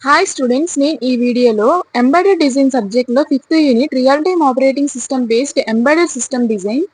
Hi students, నేను ఈ వీడియోలో ఎంబెడెడ్ డిజైన్ సబ్జెక్ట్లో 5th unit real time operating system based embedded system design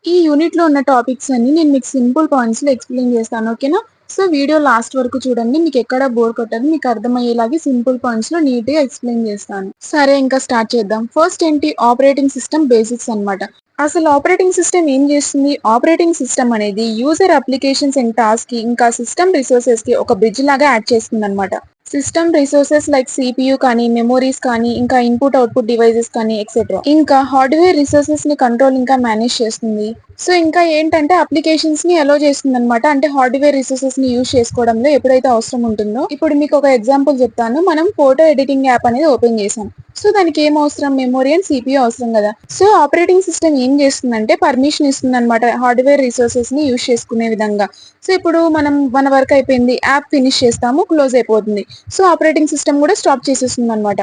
ఈ యూనిట్లో ఉన్న టాపిక్స్ అన్ని నేను మీకు సింపుల్ పాయింట్స్లో ఎక్స్ప్లెయిన్ చేస్తాను. ఓకేనా? సో వీడియో లాస్ట్ వరకు చూడండి, మీకు ఎక్కడ బోర్ కొట్టదు, మీకు అర్థమయ్యేలాగే సింపుల్ పాయింట్స్లో నీట్గా ఎక్స్ప్లెయిన్ చేస్తాను. సరే, ఇంకా స్టార్ట్ చేద్దాం. ఫస్ట్ ఏంటి? ఆపరేటింగ్ సిస్టమ్ బేసిక్స్ అన్నమాట. అసలు ఆపరేటింగ్ సిస్టమ్ ఏం చేస్తుంది? ఆపరేటింగ్ సిస్టమ్ అనేది యూజర్ అప్లికేషన్స్ అండ్ టాస్క్ కి ఇంకా సిస్టమ్ రిసోర్సెస్ కి ఒక బ్రిడ్జ్ లాగా యాడ్ చేస్తుంది అనమాట. సిస్టమ్ రిసోర్సెస్ లైక్ సిపియూ కానీ, మెమోరీస్ కానీ, ఇంకా ఇన్పుట్ అవుట్పుట్ డివైజెస్ కానీ ఎక్సెట్రా. ఇంకా హార్డ్వేర్ రిసోర్సెస్ ని కంట్రోల్ ఇంకా మేనేజ్ చేస్తుంది. సో ఇంకా ఏంటంటే అప్లికేషన్స్ ని అలో చేస్తుంది అనమాట. అంటే హార్డ్వేర్ రిసోర్సెస్ ని యూజ్ చేసుకోవడంలో ఎప్పుడైతే అవసరం ఉంటుందో. ఇప్పుడు మీకు ఒక ఎగ్జాంపుల్ చెప్తాను. మనం ఫోటో ఎడిటింగ్ యాప్ అనేది ఓపెన్ చేసాం. సో దానికి ఏం అవసరం? మెమొరీ అండ్ సిపియూ అవసరం కదా. సో ఆపరేటింగ్ సిస్టమ్ ఏం చేస్తుందంటే పర్మిషన్ ఇస్తుంది అనమాట హార్డ్వేర్ రిసోర్సెస్ ని యూజ్ చేసుకునే విధంగా. సో ఇప్పుడు మనం మన వర్క్ అయిపోయింది, యాప్ ఫినిష్ చేస్తాము, క్లోజ్ అయిపోతుంది. సో ఆపరేటింగ్ సిస్టమ్ కూడా స్టాప్ చేసేస్తుంది అనమాట.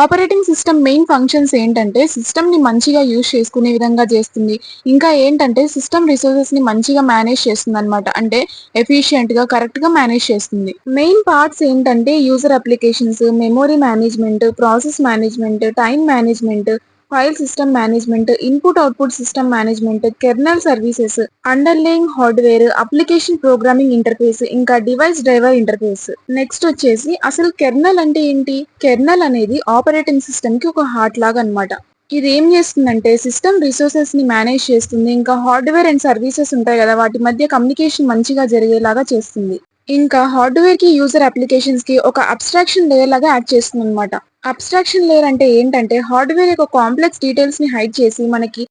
ఆపరేటింగ్ సిస్టమ్ మెయిన్ ఫంక్షన్స్ ఏంటంటే సిస్టమ్ ని మంచిగా యూజ్ చేసుకునే విధంగా చేస్తుంది. ఇంకా ఏంటంటే సిస్టమ్ రిసోర్సెస్ ని మంచిగా మేనేజ్ చేస్తుంది అనమాట. అంటే ఎఫిషియెంట్ గా కరెక్ట్ గా మేనేజ్ చేస్తుంది. మెయిన్ పార్ట్స్ ఏంటంటే user applications, memory management, process management, time management, file system management, input output system management, kernel services, underlying hardware, application programming interface, ఇంకా డివైస్ డ్రైవర్ ఇంటర్ఫేస్. నెక్స్ట్ వచ్చేసి అసలు kernel అంటే ఏంటి? Kernel అనేది operating system కి ఒక heart లాగా అనమాట. ఇది ఏం చేస్తుందంటే సిస్టమ్ రిసోర్సెస్ ని మేనేజ్ చేస్తుంది. ఇంకా హార్డ్వేర్ అండ్ సర్వీసెస్ ఉంటాయి కదా, వాటి మధ్య కమ్యూనికేషన్ మంచిగా జరిగేలాగా చేస్తుంది. ఇంకా హార్డ్వేర్ కి యూజర్ అప్లికేషన్స్ కి ఒక అబ్స్ట్రాక్షన్ లేయర్ లాగా యాడ్ చేస్తుంది అనమాట. అబ్స్ట్రాక్షన్ లేయర్ అంటే ఏంటంటే హార్డ్వేర్ యొక్క కాంప్లెక్స్ డీటెయిల్స్ ని హైడ్ చేసి మనకి.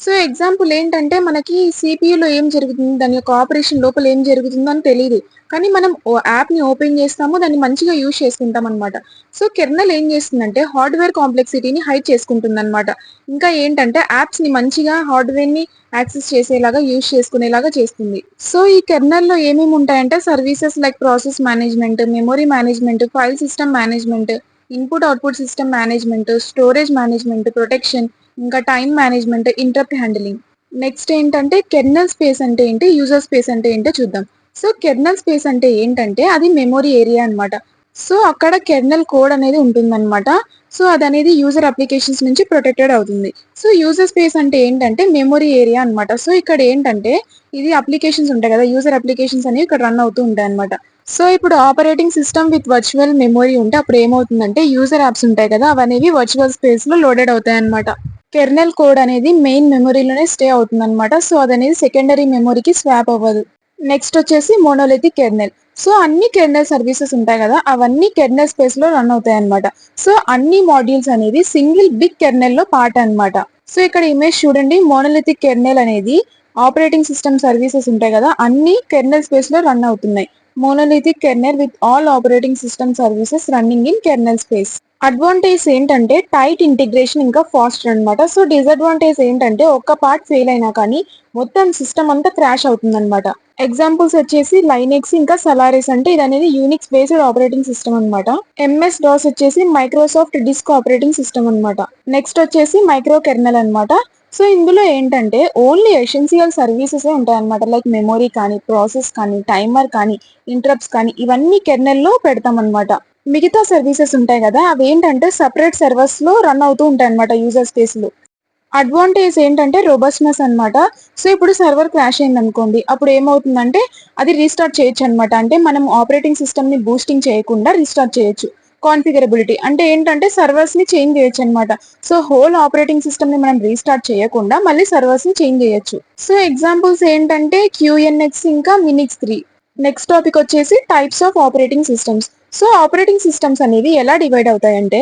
సో ఎగ్జాంపుల్ ఏంటంటే మనకి సిపియూలో ఏం జరుగుతుంది, దాని యొక్క ఆపరేషన్ లోపల ఏం జరుగుతుందో అని తెలియదు. కానీ మనం యాప్ ని ఓపెన్ చేస్తాము, దాన్ని మంచిగా యూజ్ చేసుకుంటాం అనమాట. సో కెర్నల్ ఏం చేస్తుందంటే హార్డ్వేర్ కాంప్లెక్సిటీని హైడ్ చేసుకుంటుంది అనమాట. ఇంకా ఏంటంటే యాప్స్ ని మంచిగా హార్డ్వేర్ ని యాక్సెస్ చేసేలాగా యూజ్ చేసుకునేలాగా చేస్తుంది. సో ఈ కెర్నల్ లో ఏమేమి ఉంటాయంటే services like process management, memory management, file system management, input output system management, storage management, protection, ఇంకా time management, interrupt handling. Next ఏంటంటే కెర్నల్ స్పేస్ అంటే ఏంటి, యూజర్ స్పేస్ అంటే ఏంటో చూద్దాం. సో కెర్నల్ స్పేస్ అంటే ఏంటంటే అది మెమొరీ ఏరియా అనమాట. సో అక్కడ కెర్నల్ కోడ్ అనేది ఉంటుందన్నమాట. సో అది అనేది యూజర్ అప్లికేషన్స్ నుంచి ప్రొటెక్టెడ్ అవుతుంది. సో యూజర్ స్పేస్ అంటే ఏంటంటే మెమొరీ ఏరియా అనమాట. సో ఇక్కడ ఏంటంటే ఇది అప్లికేషన్స్ ఉంటాయి కదా, యూజర్ అప్లికేషన్స్ అనేవి ఇక్కడ రన్ అవుతూ ఉంటాయి అనమాట. సో ఇప్పుడు operating system with virtual memory ఉంటే అప్పుడు ఏమవుతుందంటే యూజర్ యాప్స్ ఉంటాయి కదా, అవనేవి వర్చువల్ స్పేస్ లో లోడెడ్ అవుతాయి అనమాట. కెర్నల్ కోడ్ అనేది మెయిన్ మెమొరీలోనే స్టే అవుతుంది అనమాట. సో అదనేది సెకండరీ మెమొరీకి స్వాప్ అవ్వదు. నెక్స్ట్ వచ్చేసి మోనోలిథిక్ కెర్నల్. సో అన్ని కెర్నల్ సర్వీసెస్ ఉంటాయి కదా, అవన్నీ కెర్నల్ స్పేస్ లో రన్ అవుతాయి అనమాట. సో అన్ని మాడ్యూల్స్ అనేది సింగిల్ బిగ్ కెర్నల్ లో పార్ట్ అనమాట. సో ఇక్కడ ఇమేజ్ చూడండి, మోనోలిథిక్ కెర్నల్ అనేది ఆపరేటింగ్ సిస్టమ్ సర్వీసెస్ ఉంటాయి కదా, అన్ని కెర్నల్ స్పేస్ లో రన్ అవుతున్నాయి. Monolithic kernel with all operating system services running in kernel space. Advantage ఏంటంటే టైట్ ఇంటిగ్రేషన్ ఇంకా ఫాస్ట్ అనమాట. సో డిసడ్వాంటేజ్ ఏంటంటే ఒక్క పార్ట్ ఫెయిల్ అయినా కానీ మొత్తం సిస్టమ్ అంతా క్రాష్ అవుతుంది అనమాట. ఎగ్జాంపుల్స్ వచ్చేసి లైనెక్స్ ఇంకా సలారిస్, అంటే ఇది అనేది యూనిక్స్ బేస్డ్ ఆపరేటింగ్ సిస్టమ్ అనమాట. ఎంఎస్ డాస్ వచ్చేసి మైక్రోసాఫ్ట్ డిస్క్ ఆపరేటింగ్ సిస్టమ్ అనమాట. నెక్స్ట్ వచ్చేసి మైక్రో కెర్నల్ అనమాట. సో ఇందులో ఏంటంటే ఓన్లీ ఎసెన్షియల్ సర్వీసెస్ ఉంటాయి అనమాట. లైక్ మెమొరీ కానీ, ప్రాసెస్ కానీ, టైమర్ కానీ, ఇంటరప్ట్స్ కానీ, ఇవన్నీ కెర్నల్ లో పెడతాం అనమాట. మిగతా సర్వీసెస్ ఉంటాయి కదా, అవి ఏంటంటే సపరేట్ సర్వర్స్ లో రన్ అవుతూ ఉంటాయి అనమాట యూజర్ స్పేస్ లో. అడ్వాంటేజ్ ఏంటంటే రోబస్ట్నెస్ అనమాట. సో ఇప్పుడు సర్వర్ క్రాష్ అయింది అనుకోండి, అప్పుడు ఏమవుతుందంటే అది రీస్టార్ట్ చేయొచ్చు అనమాట. అంటే మనం ఆపరేటింగ్ సిస్టమ్ ని బూస్టింగ్ చేయకుండా రీస్టార్ట్ చేయొచ్చు. కాన్ఫిగరబిలిటీ అంటే ఏంటంటే సర్వర్స్ ని చేంజ్ చేయొచ్చు అనమాట. సో హోల్ ఆపరేటింగ్ సిస్టమ్ ని మనం రీస్టార్ట్ చేయకుండా మళ్ళీ సర్వర్స్ ని చేంజ్ చేయొచ్చు. సో ఎగ్జాంపుల్స్ ఏంటంటే క్యూఎన్ఎక్స్ ఇంకా మినిక్స్ 3. నెక్స్ట్ టాపిక్ వచ్చేసి types of operating systems. So operating systems అనేవి ఎలా డివైడ్ అవుతాయంటే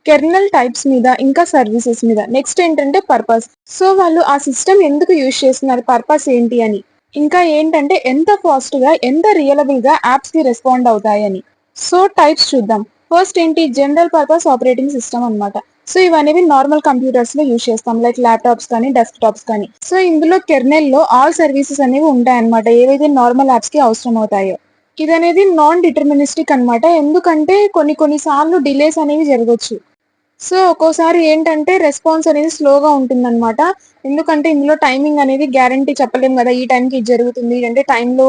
కెర్నల్ టైప్స్ మీద ఇంకా సర్వీసెస్ మీద. నెక్స్ట్ ఏంటంటే పర్పస్. సో వాళ్ళు ఆ సిస్టమ్ ఎందుకు యూజ్ చేస్తున్నారు, పర్పస్ ఏంటి అని. ఇంకా ఏంటంటే ఎంత ఫాస్ట్ గా, ఎంత రియలబుల్ గా యాప్స్ కి రెస్పాండ్ అవుతాయని. సో టైప్స్ చూద్దాం. ఫస్ట్ ఏంటి? జనరల్ పర్పస్ ఆపరేటింగ్ సిస్టమ్ అనమాట. సో ఇవనేవి నార్మల్ కంప్యూటర్స్ లో యూజ్ చేస్తాం, లైక్ ల్యాప్టాప్స్ కానీ, డెస్క్ టాప్స్ కానీ. సో ఇందులో కెర్నెల్ లో ఆల్ సర్వీసెస్ అనేవి ఉంటాయన్నమాట, ఏవైతే నార్మల్ యాప్స్ కి అవసరం అవుతాయో. ఇదనేది నాన్ డిటర్మినిస్టిక్ అనమాట. ఎందుకంటే కొన్ని సార్లు డిలేస్ అనేవి జరగవచ్చు. సో ఒక్కోసారి ఏంటంటే రెస్పాన్స్ అనేది స్లోగా ఉంటుందన్నమాట. ఎందుకంటే ఇందులో టైమింగ్ అనేది గ్యారంటీ చెప్పలేం కదా, ఈ టైంకి ఇది జరుగుతుంది అంటే టైంలో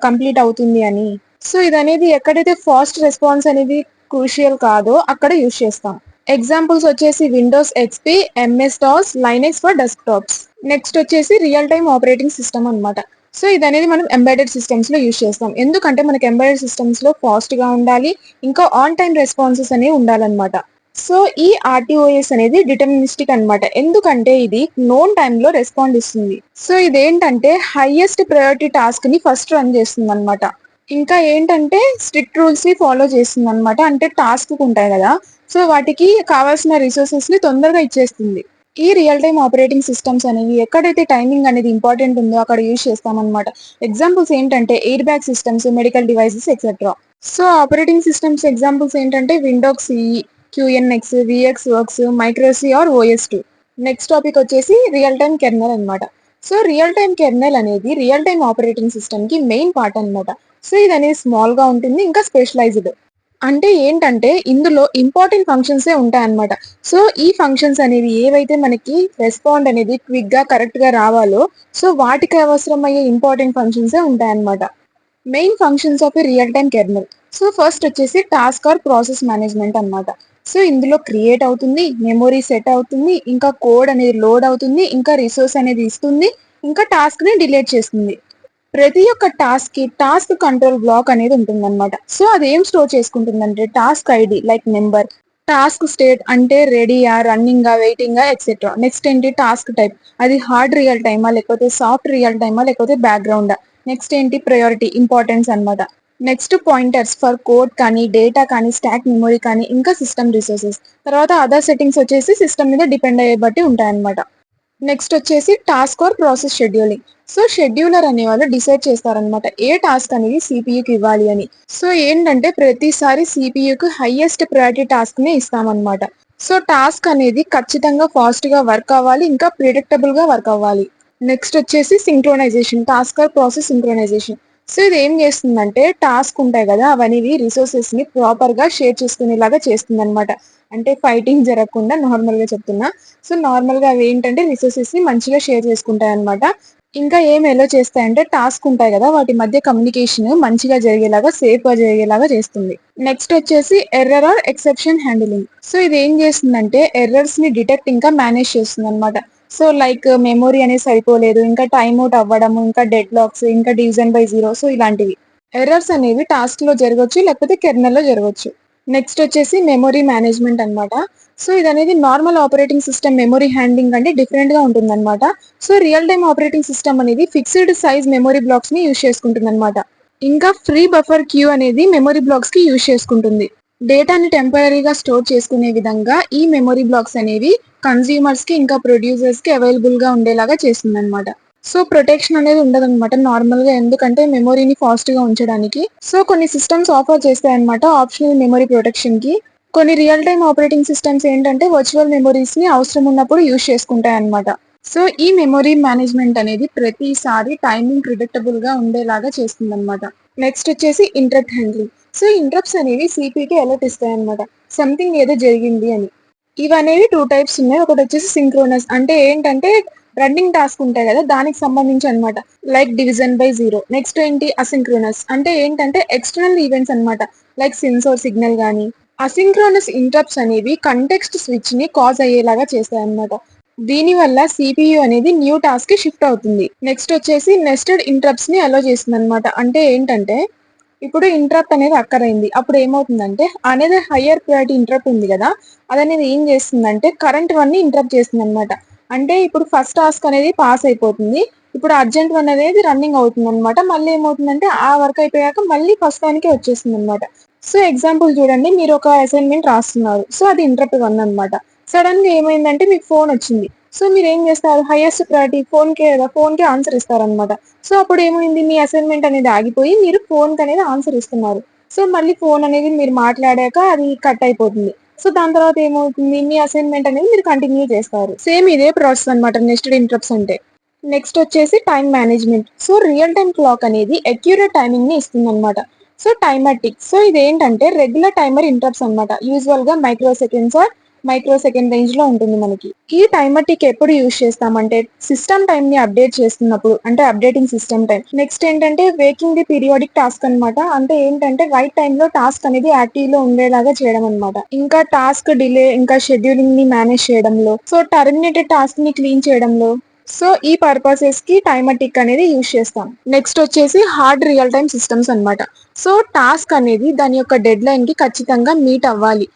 కంప్లీట్ అవుతుంది అని. సో ఇది అనేది ఎక్కడైతే ఫాస్ట్ రెస్పాన్స్ అనేది క్రూషియల్ కాదో అక్కడ యూజ్ చేస్తాం. ఎగ్జాంపుల్స్ వచ్చేసి Windows XP, MS DOS, Linux for desktops. Next వచ్చేసి రియల్ టైమ్ ఆపరేటింగ్ సిస్టమ్ అన్నమాట. సో ఇది అనేది మనం ఎంబెడెడ్ సిస్టమ్స్ లో యూజ్ చేస్తాం. ఎందుకంటే మనకి ఎంబెడెడ్ సిస్టమ్స్ లో ఫాస్ట్ గా ఉండాలి, ఇంకా ఆన్ టైమ్ రెస్పాన్సెస్ అనేవి ఉండాలన్నమాట. సో ఈ ఆర్టీఓఎస్ అనేది డిటర్మినిస్టిక్ అన్నమాట. ఎందుకంటే ఇది నోన్ టైమ్ లో రెస్పాండ్ ఇస్తుంది. సో ఇదేంటంటే హైయెస్ట్ ప్రయారిటీ టాస్క్ ని ఫస్ట్ రన్ చేస్తుంది అనమాట. ఇంకా ఏంటంటే స్ట్రిక్ట్ రూల్స్ ని ఫాలో చేస్తుంది అనమాట. అంటే టాస్క్ ఉంటాయి కదా, సో వాటికి కావాల్సిన రిసోర్సెస్ ని తొందరగా ఇచ్చేస్తుంది. ఈ రియల్ టైమ్ ఆపరేటింగ్ సిస్టమ్స్ అనేవి ఎక్కడైతే టైమింగ్ అనేది ఇంపార్టెంట్ ఉందో అక్కడ యూజ్ చేస్తామన్నమాట. ఎగ్జాంపుల్స్ ఏంటంటే air bag systems, medical devices etcetera. So operating systems examples ఏంటంటే Windows CE, QNX, VxWorks, micro C or OS two. Next topic వచ్చేసి రియల్ టైమ్ కెర్నల్ అనమాట. సో రియల్ టైమ్ కెర్నల్ అనేది real time operating system కి main part అనమాట. So ఇది అనేది small గా ఉంటుంది, ఇంకా స్పెషలైజ్డ్. అంటే ఏంటంటే ఇందులో ఇంపార్టెంట్ ఫంక్షన్సే ఉంటాయన్నమాట. సో ఈ ఫంక్షన్స్ అనేవి ఏవైతే మనకి రెస్పాండ్ అనేది క్విక్ గా కరెక్ట్ గా రావాలో, సో వాటికి అవసరమయ్యే ఇంపార్టెంట్ ఫంక్షన్సే ఉంటాయన్నమాట. Main functions of a real time kernel. So first వచ్చేసి టాస్క్ ఆర్ ప్రాసెస్ మేనేజ్మెంట్ అన్నమాట. సో ఇందులో క్రియేట్ అవుతుంది, మెమొరీ సెట్ అవుతుంది, ఇంకా కోడ్ అనేది లోడ్ అవుతుంది, ఇంకా రిసోర్స్ అనేది ఇస్తుంది, ఇంకా టాస్క్ ని డిలీట్ చేస్తుంది. ప్రతి ఒక్క టాస్క్ కి టాస్క్ కంట్రోల్ బ్లాక్ అనేది ఉంటుందన్నమాట. సో అది ఏం స్టోర్ చేసుకుంటుందంటే task ID like number, task state అంటే రెడీయా, రన్నింగ్, వెయిటింగ్ ఎక్సెట్రా. నెక్స్ట్ ఏంటి టాస్క్ టైప్, అది హార్డ్ రియల్ టైమా లేకపోతే సాఫ్ట్ రియల్ టైమా లేకపోతే బ్యాక్గ్రౌండ్. నెక్స్ట్ ఏంటి ప్రయారిటీ, ఇంపార్టెన్స్ అన్నమాట. నెక్స్ట్ పాయింటర్స్ ఫర్ కోడ్ కానీ, డేటా కానీ, స్టాక్ మెమొరీ కానీ, ఇంకా సిస్టమ్ రిసోర్సెస్. తర్వాత అదర్ సెట్టింగ్స్ వచ్చేసి సిస్టమ్ మీద డిపెండ్ అయ్యే బట్టి ఉంటాయన్నమాట. నెక్స్ట్ వచ్చేసి task or process scheduling. So scheduler అనే వాళ్ళు డిసైడ్ చేస్తారనమాట ఏ టాస్క్ అనేది సిపియుకి ఇవ్వాలి అని. సో ఏంటంటే ప్రతిసారి సిపియుకి హైయెస్ట్ ప్రయారిటీ టాస్క్ ని ఇస్తామన్నమాట. సో టాస్క్ అనేది ఖచ్చితంగా ఫాస్ట్ గా వర్క్ అవ్వాలి, ఇంకా ప్రిడిక్టబుల్ గా వర్క్ అవ్వాలి. నెక్స్ట్ వచ్చేసి synchronisation, task or process synchronisation. So ఇది ఏం చేస్తుందంటే టాస్క్ ఉంటాయి కదా అవన్నీ రిసోర్సెస్ ని ప్రాపర్ గా షేర్ చేసుకునేలాగా చేస్తుంది అనమాట. అంటే ఫైటింగ్ జరగకుండా నార్మల్ గా చెప్తున్నా. సో నార్మల్ గా అవి ఏంటంటే రిసోర్సెస్ ని మంచిగా షేర్ చేసుకుంటాయి అనమాట. ఇంకా ఏం ఎలో చేస్తాయంటే టాస్క్ ఉంటాయి కదా వాటి మధ్య కమ్యూనికేషన్ మంచిగా జరిగేలాగా, సేఫ్ గా జరిగేలాగా చేస్తుంది. నెక్స్ట్ వచ్చేసి error or exception handling. So ఇది ఏం చేస్తుందంటే ఎర్రర్స్ ని డిటెక్ట్ ఇంకా మేనేజ్ చేస్తుంది అనమాట. సో లైక్ మెమొరీ అనేది సరిపోలేదు, ఇంకా టైమ్ అవుట్ అవ్వడం, ఇంకా డెడ్ లాక్స్, ఇంకా డివిజన్ బై జీరో, సో ఇలాంటివి. ఎర్రర్స్ అనేవి టాస్క్ లో జరగవచ్చు, లేకపోతే కెర్నల్ లో జరగవచ్చు. నెక్స్ట్ వచ్చేసి మెమొరీ మేనేజ్మెంట్ అన్నమాట. సో ఇది అనేది normal operating system memory handling అంటే డిఫరెంట్ గా ఉంటుంది అనమాట. So real time operating system అనేది ఫిక్స్డ్ సైజ్ మెమొరీ బ్లాక్స్ ని యూజ్ చేసుకుంటుంది అనమాట. ఇంకా ఫ్రీ బఫర్ క్యూ అనేది మెమొరీ బ్లాక్స్ కి యూజ్ చేసుకుంటుంది. డేటాని టెంపరీగా స్టోర్ చేసుకునే విధంగా ఈ మెమొరీ బ్లాక్స్ అనేవి కన్స్యూమర్స్ కి ఇంకా ప్రొడ్యూసర్స్ కి అవైలబుల్ గా ఉండేలాగా చేస్తుంది అనమాట. సో ప్రొటెక్షన్ అనేది ఉండదన్నమాట నార్మల్ గా, ఎందుకంటే మెమొరీని ఫాస్ట్ గా ఉంచడానికి. సో కొన్ని సిస్టమ్స్ ఆఫర్ చేస్తాయన్నమాట ఆప్షనల్ మెమొరీ ప్రొటెక్షన్ కి. కొన్ని రియల్ టైమ్ ఆపరేటింగ్ సిస్టమ్స్ ఏంటంటే వర్చువల్ మెమొరీస్ ని అవసరం ఉన్నప్పుడు యూజ్ చేసుకుంటాయి అన్నమాట. సో ఈ మెమొరీ మేనేజ్మెంట్ అనేది ప్రతిసారి టైమింగ్ ప్రిడిక్టబుల్ గా ఉండేలాగా చేస్తుంది అనమాట. నెక్స్ట్ వచ్చేసి ఇంటరప్ట్ హ్యాండ్లింగ్. సో ఇంటరప్ట్స్ అనేవి సిపికి అలర్ట్ ఇస్తాయి అనమాట, సంథింగ్ ఏదో జరిగింది అని. ఇవనేవి టూ టైప్స్ ఉన్నాయి. ఒకటి వచ్చేసి సింక్రోనస్, అంటే ఏంటంటే రన్నింగ్ టాస్క్ ఉంటాయి కదా దానికి సంబంధించి అనమాట, like division by zero. Next ఏంటి అసింక్రోనస్, అంటే ఏంటంటే ఎక్స్టర్నల్ ఈవెంట్స్ అనమాట, లైక్ సెన్సార్ సిగ్నల్ గానీ. అసింక్రోనస్ ఇంటరప్ట్స్ అనేవి కంటెక్స్ట్ స్విచ్ ని కాజ్ అయ్యేలాగా చేస్తాయి అనమాట. దీని వల్ల సిపియు అనేది న్యూ టాస్క్ కి షిఫ్ట్ అవుతుంది. నెక్స్ట్ వచ్చేసి నెస్టెడ్ ఇంటరప్ట్స్ ని అలో చేస్తుంది అనమాట. అంటే ఏంటంటే ఇప్పుడు ఇంటరప్ట్ అనేది అక్కరైంది, అప్పుడు ఏమవుతుందంటే అనేది హయ్యర్ ప్రయారిటీ ఇంటరప్ట్ ఉంది కదా అదనేది ఏం చేస్తుందంటే కరెంట్ వన్ ని ఇంటరప్ట్ చేస్తుంది అనమాట. అంటే ఇప్పుడు ఫస్ట్ టాస్క్ అనేది పాస్ అయిపోతుంది, ఇప్పుడు అర్జెంట్ వన్ అనేది రన్నింగ్ అవుతుంది అనమాట. మళ్ళీ ఏమవుతుందంటే ఆ వర్క్ అయిపోయాక మళ్ళీ ఫస్ట్ దానికే వచ్చేస్తుంది అనమాట. సో ఎగ్జాంపుల్ చూడండి, మీరు ఒక అసైన్మెంట్ రాస్తున్నారు, సో అది ఇంటరప్ట్ వన్ అనమాట. సడన్ గా ఏమైందంటే మీకు ఫోన్ వచ్చింది, సో మీరు ఏం చేస్తారు, హైయెస్ట్ ప్రయారిటీ ఫోన్ కి ఆన్సర్ ఇస్తారనమాట. సో అప్పుడు ఏమైంది, మీ అసైన్మెంట్ అనేది ఆగిపోయి మీరు ఫోన్ కి అనేది ఆన్సర్ ఇస్తున్నారు. సో మళ్ళీ ఫోన్ అనేది మీరు మాట్లాడాక అది కట్ అయిపోతుంది. సో దాని తర్వాత ఏమవుతుంది, మీ అసైన్మెంట్ అనేది మీరు కంటిన్యూ చేస్తారు. సేమ్ ఇదే ప్రాసెస్ అనమాట నెస్టెడ్ ఇంటరప్ట్స్ అంటే. నెక్స్ట్ వచ్చేసి time management. So real time clock అనేది అక్యూరేట్ టైమింగ్ ని ఇస్తుంది అనమాట. So timer tick. సో ఇదేంటంటే రెగ్యులర్ టైమర్ ఇంటరప్ట్స్ అనమాట, యూజువల్ గా micro seconds are micro second range లో ఉంటుంది మనకి. ఈ టైమర్ టిక్ ఎప్పుడు యూజ్ చేస్తామంటే సిస్టమ్ టైం ని అప్డేట్ చేస్తున్నప్పుడు, అంటే అప్డేటింగ్ సిస్టమ్ టైం. నెక్స్ట్ ఏంటంటే వేకింగ్ ది పీరియాడిక్ టాస్క్ అన్నమాట. అంటే ఏంటంటే రైట్ టైం లో టాస్క్ అనేది యాక్టివ్ లో ఉండేలాగా చేయడం అన్నమాట. ఇంకా టాస్క్ డిలే, ఇంకా షెడ్యూలింగ్ ని మేనేజ్ చేయడంలో, సో టర్మినేటెడ్ టాస్క్ ని క్లీన్ చేయడంలో, సో ఈ పర్పసెస్ కి టైమర్ టిక్ అనేది యూజ్ చేస్తాం. నెక్స్ట్ వచ్చేసి హార్డ్ రియల్ టైమ్ సిస్టమ్స్ అన్నమాట. సో టాస్క్ అనేది దాని యొక్క డెడ్ లైన్ కి ఖచ్చితంగా మీట్ అవ్వాలి.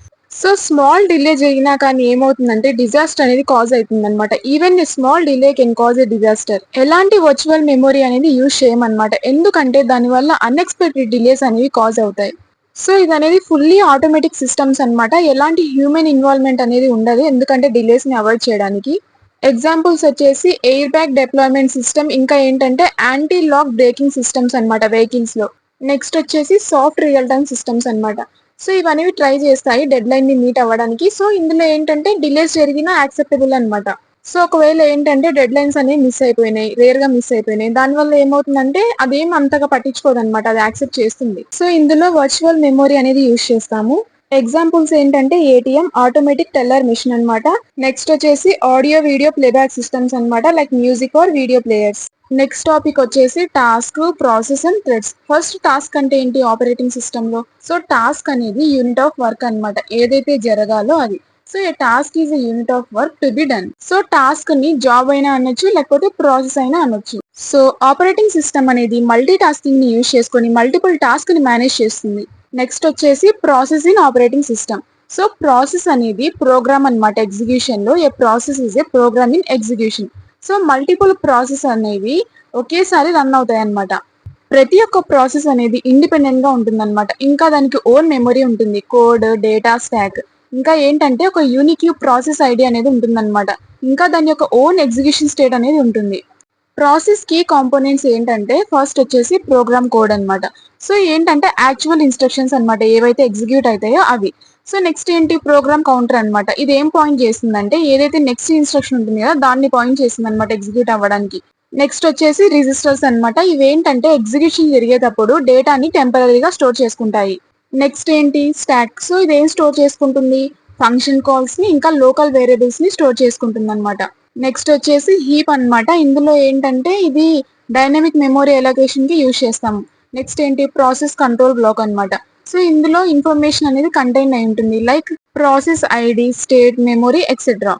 సో స్మాల్ డిలే జరిగినా కానీ ఏమవుతుందంటే డిజాస్టర్ అనేది కాజ్ అవుతుంది అనమాట. Even small delay can cause a disaster. ఎలాంటి వర్చువల్ మెమొరీ అనేది యూజ్ చేయమన్నమాట, ఎందుకంటే దానివల్ల అన్ఎక్స్పెక్టెడ్ డిలేస్ అనేవి కాజ్ అవుతాయి. సో ఇది అనేది ఫుల్లీ ఆటోమేటిక్ సిస్టమ్స్ అన్నమాట. ఎలాంటి హ్యూమన్ ఇన్వాల్వ్మెంట్ అనేది ఉండదు, ఎందుకంటే డిలేస్ ని అవాయిడ్ చేయడానికి. ఎగ్జాంపుల్స్ వచ్చేసి ఎయిర్ బ్యాగ్ డిప్లాయ్మెంట్ సిస్టమ్, ఇంకా ఏంటంటే యాంటీ లాక్ బ్రేకింగ్ సిస్టమ్స్ అన్నమాట వెహికల్స్ లో. నెక్స్ట్ వచ్చేసి సాఫ్ట్ రియల్ టైమ్ సిస్టమ్స్ అన్నమాట. సో ఇవన్నీ ట్రై చేస్తాయి డెడ్ లైన్ ని మీట్ అవ్వడానికి. సో ఇందులో ఏంటంటే డిలేస్ జరిగినా యాక్సెప్టబుల్ అన్నమాట. సో ఒకవేళ ఏంటంటే డెడ్ లైన్స్ అనేవి మిస్ అయిపోయినాయి, రేర్ గా మిస్ అయిపోయినాయి, దానివల్ల ఏమవుతుందంటే అదేం అంతగా పట్టించుకోదు అనమాట, అది యాక్సెప్ట్ చేస్తుంది. సో ఇందులో వర్చువల్ మెమొరీ అనేది యూజ్ చేస్తాము. ఎగ్జాంపుల్స్ ఏంటంటే ఏటీఎం, ఆటోమేటిక్ టెల్లర్ మిషన్ అన్నమాట. నెక్స్ట్ వచ్చేసి ఆడియో వీడియో ప్లేబ్యాక్ సిస్టమ్స్ అన్నమాట, like music or video players. Next topic వచ్చేసి task, process and threads. First task అంటే ఏంటి ఆపరేటింగ్ సిస్టమ్ లో? సో టాస్క్ అనేది యూనిట్ ఆఫ్ వర్క్ అన్నమాట, ఏదైతే జరగాలో అది. So a task is a unit of work to be done. So task ని జాబ్ అయినా అనొచ్చు, లేకపోతే ప్రాసెస్ అయినా అనొచ్చు. సో ఆపరేటింగ్ సిస్టమ్ అనేది మల్టీ టాస్కింగ్ ని యూజ్ చేసుకొని మల్టిపుల్ టాస్క్ ని మేనేజ్ చేస్తుంది. నెక్స్ట్ వచ్చేసి process in operating system. So process అనేది ప్రోగ్రామ్ అన్నమాట. ఎగ్జిక్యూషన్ లో a process is a program in execution. So multiple process అనేవి ఒకేసారి రన్ అవుతాయి అన్నమాట. ప్రతి ఒక్క ప్రాసెస్ అనేది ఇండిపెండెంట్ గా ఉంటుందన్నమాట. ఇంకా దానికి ఓన్ మెమరీ ఉంటుంది, కోడ్, డేటా స్టాక్. ఇంకా ఏంటంటే ఒక యూనిక్ ప్రాసెస్ ఐడి అనేది ఉంటుందన్నమాట. ఇంకా దాని యొక్క ఓన్ ఎగ్జిక్యూషన్ స్టేట్ అనేది ఉంటుంది. ప్రాసెస్ కీ కాంపోనెంట్స్ ఏంటంటే ఫస్ట్ వచ్చేసి ప్రోగ్రామ్ కోడ్ అన్నమాట. సో ఏంటంటే యాక్చువల్ ఇన్స్ట్రక్షన్స్ అన్నమాట, ఏవైతే ఎగ్జిక్యూట్ అవుతాయో అవి. సో నెక్స్ట్ ఏంటి ప్రోగ్రామ్ కౌంటర్ అన్నమాట. ఇది ఏం పాయింట్ చేస్తుందంటే ఏదైతే నెక్స్ట్ ఇన్స్ట్రక్షన్ ఉంటుంది కదా దాన్ని పాయింట్ చేస్తుంది అనమాట ఎగ్జిక్యూట్ అవ్వడానికి. నెక్స్ట్ వచ్చేసి రిజిస్టర్స్ అన్నమాట. ఇవేంటంటే ఎగ్జిక్యూషన్ జరిగేటప్పుడు డేటాని టెంపరీగా స్టోర్ చేసుకుంటాయి. నెక్స్ట్ ఏంటి స్టాక్. సో ఇదేం స్టోర్ చేసుకుంటుంది? ఫంక్షన్ కాల్స్ ని ఇంకా లోకల్ వేరియబుల్స్ ని స్టోర్ చేసుకుంటుంది అనమాట. నెక్స్ట్ వచ్చేసి హీప్ అన్నమాట. ఇందులో ఏంటంటే ఇది డైనమిక్ మెమొరీ ఎలొకేషన్ కి యూజ్ చేస్తాము. నెక్స్ట్ ఏంటి ప్రాసెస్ కంట్రోల్ బ్లాక్ అన్నమాట. సో ఇందులో ఇన్ఫర్మేషన్ అనేది కంటైన్ అయి ఉంటుంది, like process ID, state, memory etcetera.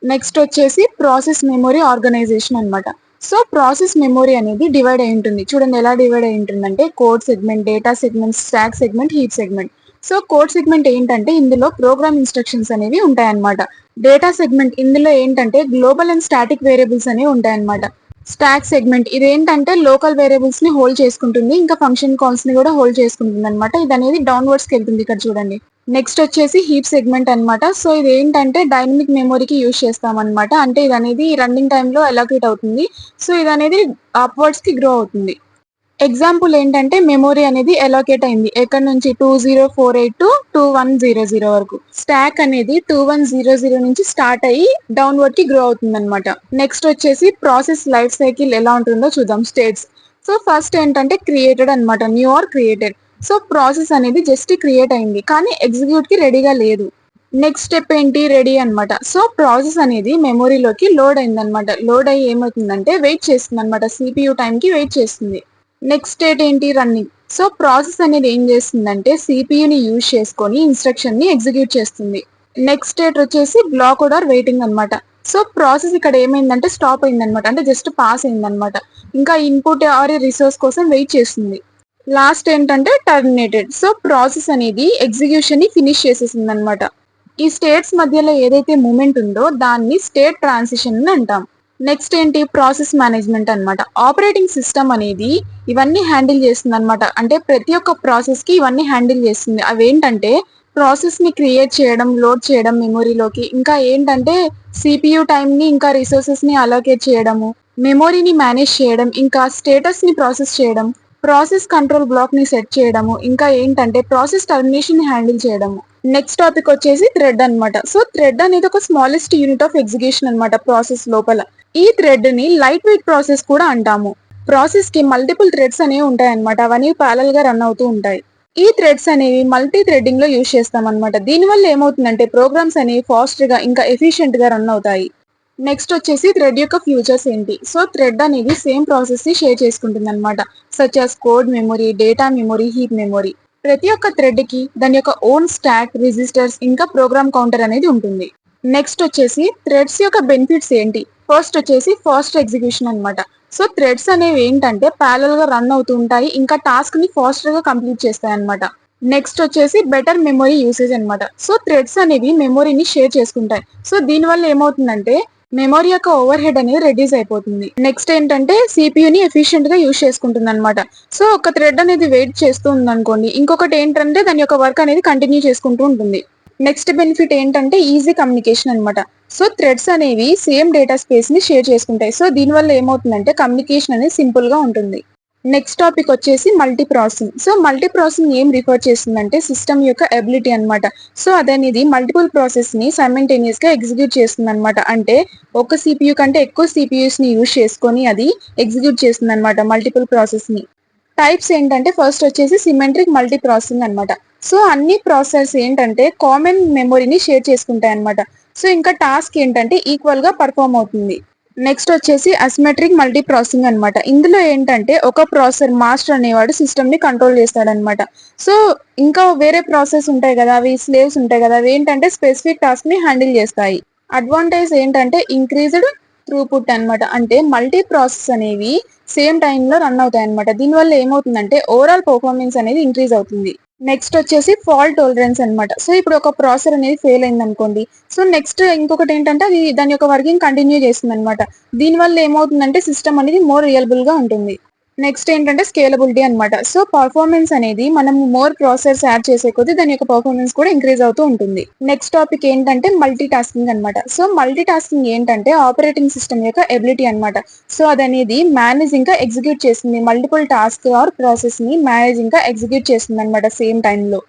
Next వచ్చేసి ప్రాసెస్ మెమొరీ ఆర్గనైజేషన్ అన్నమాట. సో ప్రాసెస్ మెమొరీ అనేది డివైడ్ అయి ఉంటుంది. చూడండి ఎలా డివైడ్ అయి ఉంటుందంటే code segment, data segment, stack segment, heap segment. So code segment ఏంటంటే ఇందులో ప్రోగ్రామ్ ఇన్స్ట్రక్షన్స్ అనేవి ఉంటాయన్నమాట. డేటా సెగ్మెంట్ ఇందులో ఏంటంటే గ్లోబల్ అండ్ స్టాటిక్ వేరియబుల్స్ అనేవి ఉంటాయన్నమాట. స్టాక్ సెగ్మెంట్ ఇదేంటంటే లోకల్ వేరియబుల్స్ ని హోల్డ్ చేసుకుంటుంది, ఇంకా ఫంక్షన్ కాల్స్ ని కూడా హోల్డ్ చేసుకుంటుంది అనమాట. ఇది అనేది డౌన్వర్డ్స్ కి వెళ్తుంది ఇక్కడ చూడండి. నెక్స్ట్ వచ్చేసి హీప్ సెగ్మెంట్ అన్నమాట. సో ఇది ఏంటంటే డైనమిక్ మెమొరీకి యూజ్ చేస్తాం అనమాట. అంటే ఇది అనేది రన్నింగ్ టైంలో అలొకేట్ అవుతుంది. సో ఇది అనేది అప్వర్డ్స్ కి గ్రో అవుతుంది. ఎగ్జాంపుల్ ఏంటంటే మెమొరీ అనేది అలొకేట్ అయింది ఎక్కడ నుంచి 2048 టు 2100 వరకు. స్టాక్ అనేది 2100 నుంచి స్టార్ట్ అయ్యి డౌన్వర్డ్ కి గ్రో అవుతుంది అనమాట. నెక్స్ట్ వచ్చేసి ప్రాసెస్ లైఫ్ సైకిల్ ఎలా ఉంటుందో చూద్దాం. స్టేట్స్. సో ఫస్ట్ ఏంటంటే క్రియేటెడ్ అన్నమాట, new or created. So process అనేది జస్ట్ క్రియేట్ అయింది కానీ ఎగ్జిక్యూట్ కి రెడీగా లేదు. నెక్స్ట్ స్టెప్ ఏంటి? రెడీ అన్నమాట. సో ప్రాసెస్ అనేది మెమొరీలోకి లోడ్ అయింది అనమాట. లోడ్ అయ్యి ఏమవుతుందంటే వెయిట్ చేస్తుంది అనమాట, సిపియూ టైం కి వెయిట్ చేస్తుంది. నెక్స్ట్ స్టేట్ ఏంటి? రన్నింగ్. సో ప్రాసెస్ అనేది ఏం చేస్తుందంటే సిపియూని యూజ్ చేసుకొని ఇన్స్ట్రక్షన్ ని ఎగ్జిక్యూట్ చేస్తుంది. నెక్స్ట్ స్టేట్ వచ్చేసి బ్లాక్ ఆర్ వెయిటింగ్ అన్నమాట. సో ప్రాసెస్ ఇక్కడ ఏమైందంటే స్టాప్ అయిందనమాట, అంటే జస్ట్ పాస్ అయిందనమాట. ఇంకా ఇన్పుట్ ఆర్ రిసోర్స్ కోసం వెయిట్ చేస్తుంది. లాస్ట్ ఏంటంటే టర్మినేటెడ్. సో ప్రాసెస్ అనేది ఎగ్జిక్యూషన్ ని ఫినిష్ చేసేసింది అనమాట. ఈ స్టేట్స్ మధ్యలో ఏదైతే మూమెంట్ ఉందో దాన్ని స్టేట్ ట్రాన్సిషన్ అని అంటాం. నెక్స్ట్ ఏంటి? ప్రాసెస్ మేనేజ్మెంట్ అన్నమాట. ఆపరేటింగ్ సిస్టమ్ అనేది ఇవన్నీ హ్యాండిల్ చేస్తుంది అనమాట. అంటే ప్రతి ఒక్క ప్రాసెస్ కి ఇవన్నీ హ్యాండిల్ చేస్తుంది. అవేంటంటే ప్రాసెస్ ని క్రియేట్ చేయడం, లోడ్ చేయడం మెమొరీలోకి, ఇంకా ఏంటంటే సిపియూ టైం ని ఇంకా రిసోర్సెస్ ని అలోకేట్ చేయడము, మెమొరీని మేనేజ్ చేయడం, ఇంకా స్టేటస్ ని ప్రాసెస్ చేయడం, ప్రాసెస్ కంట్రోల్ బ్లాక్ ని సెట్ చేయడము, ఇంకా ఏంటంటే ప్రాసెస్ టర్మినేషన్ ని హ్యాండిల్ చేయడము. నెక్స్ట్ టాపిక్ వచ్చేసి థ్రెడ్ అన్నమాట. సో థ్రెడ్ అనేది ఒక స్మాలెస్ట్ యూనిట్ ఆఫ్ ఎగ్జిక్యూషన్ అన్నమాట ప్రాసెస్ లోపల. ఈ థ్రెడ్ ని లైట్ వెయిట్ ప్రాసెస్ కూడా అంటాము. ప్రాసెస్ కి మల్టిపుల్ థ్రెడ్స్ అనేవి ఉంటాయి అన్నమాట. అవన్నీ ప్యారల్ గా రన్ అవుతూ ఉంటాయి. ఈ థ్రెడ్స్ అనేవి మల్టీ థ్రెడ్డింగ్ లో యూజ్ చేస్తాం అనమాట. దీనివల్ల ఏమవుతుందంటే ప్రోగ్రామ్స్ అనేవి ఫాస్ట్ గా ఇంకా ఎఫిషియెంట్ గా రన్ అవుతాయి. నెక్స్ట్ వచ్చేసి థ్రెడ్ యొక్క ఫ్యూచర్స్ ఏంటి? సో థ్రెడ్ అనేది సేమ్ ప్రాసెస్ ని షేర్ చేసుకుంటుంది అనమాట. Such as code memory, data memory, heap memory. ప్రతి ఒక్క థ్రెడ్ కి దాని యొక్క ఓన్ స్టాక్, రిజిస్టర్స్ ఇంకా ప్రోగ్రామ్ కౌంటర్ అనేది ఉంటుంది. నెక్స్ట్ వచ్చేసి థ్రెడ్స్ యొక్క బెనిఫిట్స్ ఏంటి? ఫస్ట్ వచ్చేసి ఫాస్ట్ ఎగ్జిక్యూషన్ అనమాట. సో థ్రెడ్స్ అనేవి ఏంటంటే ప్యారల్ గా రన్ అవుతూ ఉంటాయి, ఇంకా టాస్క్ ని ఫాస్ట్ గా కంప్లీట్ చేస్తాయి అనమాట. నెక్స్ట్ వచ్చేసి బెటర్ మెమొరీ యూసేజ్ అనమాట. సో థ్రెడ్స్ అనేవి మెమొరీని షేర్ చేసుకుంటాయి. సో దీని వల్ల ఏమవుతుందంటే మెమొరీ యొక్క ఓవర్ హెడ్ అనేది రెడ్యూస్ అయిపోతుంది. నెక్స్ట్ ఏంటంటే సిపియుని ఎఫిషియెంట్ గా యూజ్ చేసుకుంటుంది అనమాట. సో ఒక థ్రెడ్ అనేది వెయిట్ చేస్తూ ఉంది అనుకోండి, ఇంకొకటి ఏంటంటే దాని యొక్క వర్క్ అనేది కంటిన్యూ చేసుకుంటూ ఉంటుంది. నెక్స్ట్ బెనిఫిట్ ఏంటంటే ఈజీ కమ్యూనికేషన్ అనమాట. సో థ్రెడ్స్ అనేవి సేమ్ డేటా స్పేస్ ని షేర్ చేసుకుంటాయి. సో దీనివల్ల ఏమవుతుందంటే కమ్యూనికేషన్ అనేది సింపుల్ గా ఉంటుంది. నెక్స్ట్ టాపిక్ వచ్చేసి multi processing. So multi processing ఏం రిఫర్ చేస్తుందంటే సిస్టమ్ యొక్క ఎబిలిటీ అనమాట. సో అదనేది మల్టిపుల్ ప్రాసెస్ ని సైమల్టేనియస్ గా ఎగ్జిక్యూట్ చేస్తుంది అనమాట. అంటే ఒక సిపియు కంటే ఎక్కువ సిపియూస్ ని యూజ్ చేసుకొని అది ఎగ్జిక్యూట్ చేస్తుంది అనమాట మల్టిపుల్ ప్రాసెస్ ని. టైప్స్ ఏంటంటే ఫస్ట్ వచ్చేసి సిమెట్రిక్ మల్టీ ప్రాసెసింగ్ అనమాట. సో అన్ని ప్రాసెస్ ఏంటంటే కామన్ మెమొరీని షేర్ చేసుకుంటాయి అనమాట. సో ఇంకా టాస్క్ ఏంటంటే ఈక్వల్ గా పర్ఫామ్ అవుతుంది. నెక్స్ట్ వచ్చేసి అసిమెట్రిక్ మల్టీ ప్రాసెసింగ్ అనమాట. ఇందులో ఏంటంటే ఒక ప్రాసెసర్ మాస్టర్ అనేవాడు సిస్టమ్ ని కంట్రోల్ చేస్తాడనమాట. సో ఇంకా వేరే ప్రాసెస్ ఉంటాయి కదా, అవి స్లేవ్స్ ఉంటాయి కదా, అవి ఏంటంటే స్పెసిఫిక్ టాస్క్ ని హ్యాండిల్ చేస్తాయి. అడ్వాంటేజ్ ఏంటంటే ఇంక్రీజ్డ్ త్రూపుట్ అనమాట. అంటే మల్టీ ప్రాసెస్ అనేవి సేమ్ టైంలో రన్ అవుతాయి అనమాట. దీనివల్ల ఏమవుతుందంటే ఓవరాల్ పర్ఫార్మెన్స్ అనేది ఇంక్రీజ్ అవుతుంది. నెక్స్ట్ వచ్చేసి ఫాల్ట్ టాలరెన్స్ అనమాట. సో ఇప్పుడు ఒక ప్రాసెసర్ అనేది ఫెయిల్ అయింది అనుకోండి, సో నెక్స్ట్ ఇంకొకటి ఏంటంటే అది దాని యొక్క వర్కింగ్ కంటిన్యూ చేస్తుంది అనమాట. దీనివల్ల ఏమవుతుందంటే సిస్టమ్ అనేది మోర్ రియలబుల్ గా ఉంటుంది. నెక్స్ట్ ఏంటంటే స్కేలబిలిటీ అనమాట. సో పర్ఫార్మెన్స్ అనేది మనం మోర్ ప్రాసెసర్స్ యాడ్ చేసే కొద్దీ దాని యొక్క పర్ఫార్మెన్స్ కూడా ఇంక్రీజ్ అవుతూ ఉంటుంది. నెక్స్ట్ టాపిక్ ఏంటంటే మల్టీ టాస్కింగ్ అనమాట. సో మల్టీ టాస్కింగ్ ఏంటంటే ఆపరేటింగ్ సిస్టమ్ యొక్క ఎబిలిటీ అనమాట. సో అదనేది మేనేజ్ ఇంకా ఎగ్జిక్యూట్ చేస్తుంది, మల్టిపుల్ టాస్క్ ఆర్ ప్రాసెస్ ని మేనేజ్ ఇంకా ఎగ్జిక్యూట్ చేస్తుంది అనమాట సేమ్ టైంలో.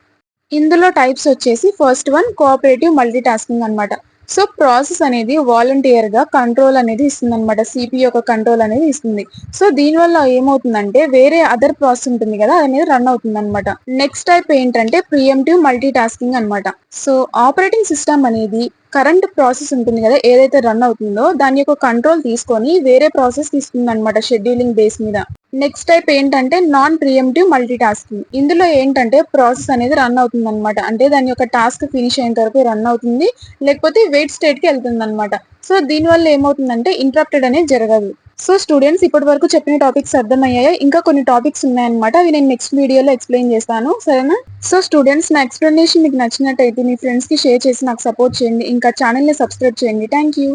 ఇందులో టైప్స్ వచ్చేసి first one cooperative multi tasking అనమాట. సో ప్రాసెస్ అనేది వాలంటీర్ గా కంట్రోల్ అనేది ఇస్తుంది అనమాట. సిపి యొక్క కంట్రోల్ అనేది ఇస్తుంది. సో దీనివల్ల ఏమవుతుందంటే వేరే అదర్ ప్రాసెస్ ఉంటుంది కదా, అది అనేది రన్ అవుతుంది అనమాట. నెక్స్ట్ టైప్ ఏంటంటే ప్రియంటివ్ మల్టీ టాస్కింగ్ అనమాట. సో ఆపరేటింగ్ సిస్టమ్ అనేది కరెంట్ ప్రాసెస్ ఉంటుంది కదా, ఏదైతే రన్ అవుతుందో దాని యొక్క కంట్రోల్ తీసుకొని వేరే ప్రాసెస్ తీసుకుంది అనమాట షెడ్యూలింగ్ బేస్ మీద. నెక్స్ట్ టైప్ ఏంటంటే నాన్ ప్రియంటివ్ మల్టీ టాస్కింగ్. ఇందులో ఏంటంటే ప్రాసెస్ అనేది రన్ అవుతుంది అనమాట. అంటే దాని యొక్క టాస్క్ ఫినిష్ అయ్యేంత వరకు రన్ అవుతుంది, లేకపోతే వెయిట్ స్టేట్ కి వెళ్తుంది అనమాట. సో దీనివల్ల ఏమవుతుందంటే ఇంటరప్టెడ్ అనేది జరగదు. సో స్టూడెంట్స్ ఇప్పటి వరకు చెప్పిన టాపిక్స్ అర్థమయ్యాయి. ఇంకా కొన్ని టాపిక్స్ ఉన్నాయన్నమాట, అవి నేను నెక్స్ట్ వీడియోలో ఎక్స్ప్లెయిన్ చేస్తాను, సరేనా? సో స్టూడెంట్స్ నా ఎక్స్ప్లెనేషన్ మీకు నచ్చినట్టయితే మీ ఫ్రెండ్స్ కి షేర్ చేసి నాకు సపోర్ట్ చేయండి. ఇంకా ఛానల్ ని సబ్స్క్రైబ్ చేయండి. Thank you.